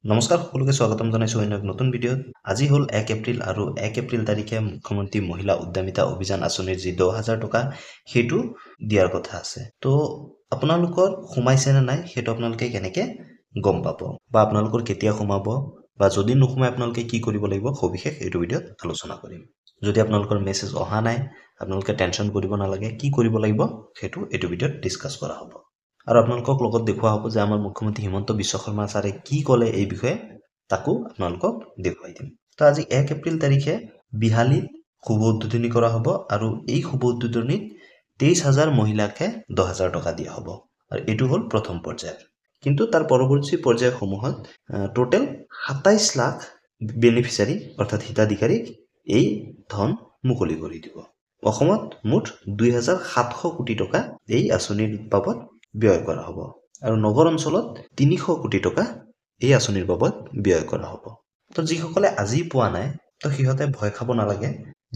নমস্কাৰ সকলোকে স্বাগতম জনাইছো অন্য এক নতুন ভিডিঅ'ত। আজি হ'ল 1 এপ্ৰিল আৰু 1 এপ্ৰিল তাৰিখে মুখ্যমন্ত্ৰী মহিলা উদ্যমিতা অভিযান আঁচনিৰ যি 10,000 টকা সেইটো দিয়াৰ কথা আছে। তো আপোনালোকৰ সোমাইছে নে নাই সেইটো আপোনালোকে কেনেকে গম পাব বা আপোনালোকৰ কেতিয়া সোমাব বা যদি নোসোমায় আপোনালোকে কি কৰিব লাগিব সবিশেষ এইটো ভিডিঅ'ত আলোচনা কৰিম। যদি আপোনালোকৰ মেছেজ অহা নাই আপোনালোকে টেনচন কৰিব নালাগে, কি কৰিব লাগিব সেইটো এইটো ভিডিঅ'ত ডিসকাস কৰা হ'ব। আৰু আপোনালোকক লগত দেখুৱা হ'ব যে আমাৰ মুখ্যমন্ত্ৰী হিমন্ত বিশ্ব শৰ্মা ছাৰে কি ক'লে এই বিষয়ে তাকো আপোনালোকক দেখুৱাই দিম। তো আজি 1 এপ্ৰিল তাৰিখে বিহালীত শুভ উদ্বোধনী কৰা হ'ব আৰু এই শুভ উদ্বোধনীত 23,000 মহিলাকে 10,000 টকা দিয়া হ'ব আৰু এইটো হ'ল প্ৰথম পৰ্যায়। কিন্তু তাৰ পৰৱৰ্তী পৰ্যায়সমূহত টোটেল 27 লাখ বেনিফিচিয়াৰী অৰ্থাৎ হিতাধিকাৰীক এই ধন মুকলি কৰি দিব। অসমত মুঠ 2,700 কোটি টকা এই আঁচনিৰ বাবদ ব্যয় কৰা হ'ব আৰু নগৰ অঞ্চলত 300 কোটি টকা এই আঁচনিৰ বাবদ ব্যয় কৰা হ'ব। তো যিসকলে আজি পোৱা নাই তো সিহঁতে ভয় খাব নালাগে,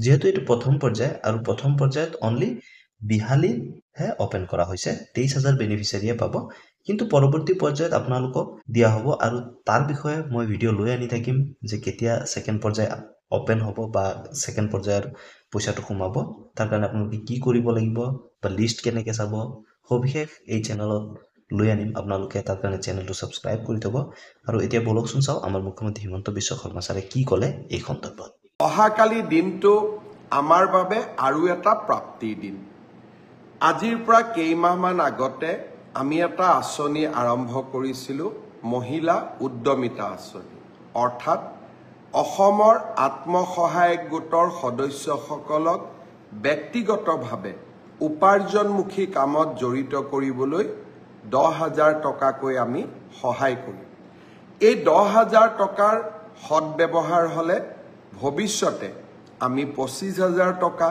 যেহেতু এইটো প্ৰথম পৰ্যায় আৰু প্ৰথম পৰ্যায়ত অনলি বিহালীহে অপেন কৰা হৈছে, 23,000 বেনিফিচিয়াৰীয়ে পাব। কিন্তু পৰৱৰ্তী পৰ্যায়ত আপোনালোকক দিয়া হ'ব আৰু তাৰ বিষয়ে মই ভিডিঅ' লৈ আনি থাকিম যে কেতিয়া সেকেন্ড পৰ্যায় অপেন হ'ব বা সেকেন্ড পৰ্যায়ৰ পইচাটো সোমাব। তাৰ কাৰণে আপোনালোকে কি কৰিব লাগিব বা লিষ্ট কেনেকৈ চাব সবিশেষ এই চেনেলত লৈ আনিম। আপোনালোকে তাৰ কাৰণে চেনেলটো সাবস্ক্ৰাইব কৰি থব আৰু এতিয়া বলকচোন চাও আমাৰ মুখ্যমন্ত্ৰী হিমন্ত বিশ্ব শৰ্মা ছাৰে কি ক'লে এই সন্দৰ্ভত। অহাকালি দিনটো আমাৰ বাবে আৰু এটা প্ৰাপ্তিৰ দিন। আজিৰ পৰা কেইমাহমান আগতে আমি এটা আঁচনি আৰম্ভ কৰিছিলো, মহিলা উদ্যমিতা আঁচনি। অৰ্থাৎ অসমৰ আত্মসহায়ক গোটৰ সদস্যসকলক ব্যক্তিগতভাৱে উপাৰ্জনমুখী কামত জড়িত কৰিবলৈ 10,000 টকাকৈ আমি সহায় কৰিম। এই 10,000 টকাৰ সদব্যৱহাৰ হলে ভৱিষ্যতে আমি 25,000 টকা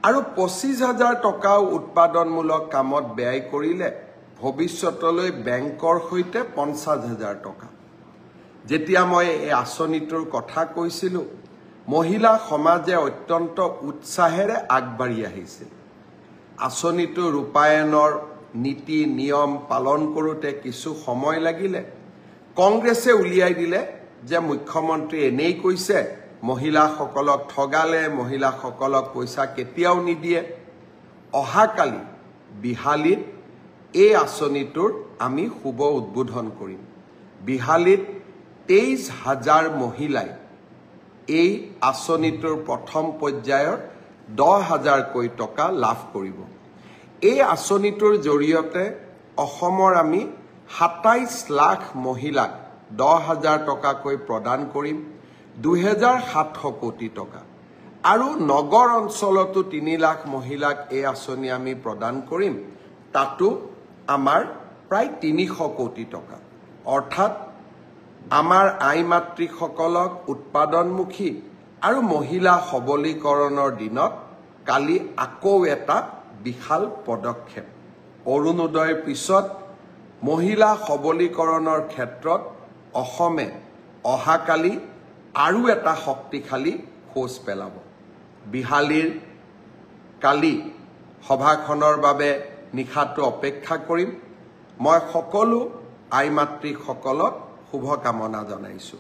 আৰু 25,000 টকাও উৎপাদনমূলক কামত ব্যয় কৰিলে ভৱিষ্যতলৈ বেংকৰ সৈতে 50,000 টকা। যেতিয়া মই এই আঁচনিটোৰ কথা কৈছিলো, মহিলা সমাজে অত্যন্ত উৎসাহেৰে আগবাঢ়ি আহিছিল। আঁচনিটো ৰূপায়ণৰ নীতি নিয়ম পালন কৰোঁতে কিছু সময় লাগিলে। কংগ্ৰেছে উলিয়াই দিলে যে মুখ্যমন্ত্ৰী এনেই কৈছে, মহিলাসকলক ঠগালে, মহিলাসকলক পইচা কেতিয়াও নিদিয়ে। অহাকালি বিহালীত এই আঁচনিটোৰ আমি শুভ উদ্বোধন কৰিম। বিহালীত 23,000 মহিলাই এই আঁচনিটোৰ প্ৰথম পৰ্যায়ৰ 10,000কৈ টকা লাভ কৰিব। এই আঁচনিটোৰ জৰিয়তে অসমৰ আমি 27 লাখ মহিলাক 10,000 টকাকৈ প্ৰদান কৰিম, 2,700 কোটি টকা। আৰু নগৰ অঞ্চলতো 3 লাখ মহিলাক এই আঁচনি আমি প্ৰদান কৰিম, তাতো আমাৰ প্ৰায় 300 কোটি টকা। অৰ্থাৎ আমাৰ আই মাতৃসকলক উৎপাদনমুখী আৰু মহিলা সবলীকৰণৰ দিনত কালি আকৌ এটা বিশাল পদক্ষেপ। অৰুণোদয়ৰ পিছত মহিলা সবলীকৰণৰ ক্ষেত্ৰত অসমে অহাকালি আৰু এটা শক্তিশালী খোজ পেলাব। বিহালীৰ কালি সভাখনৰ বাবে নিশাটো অপেক্ষা কৰিম। মই সকলো আই মাতৃসকলক শুভকামনা জনাইছো।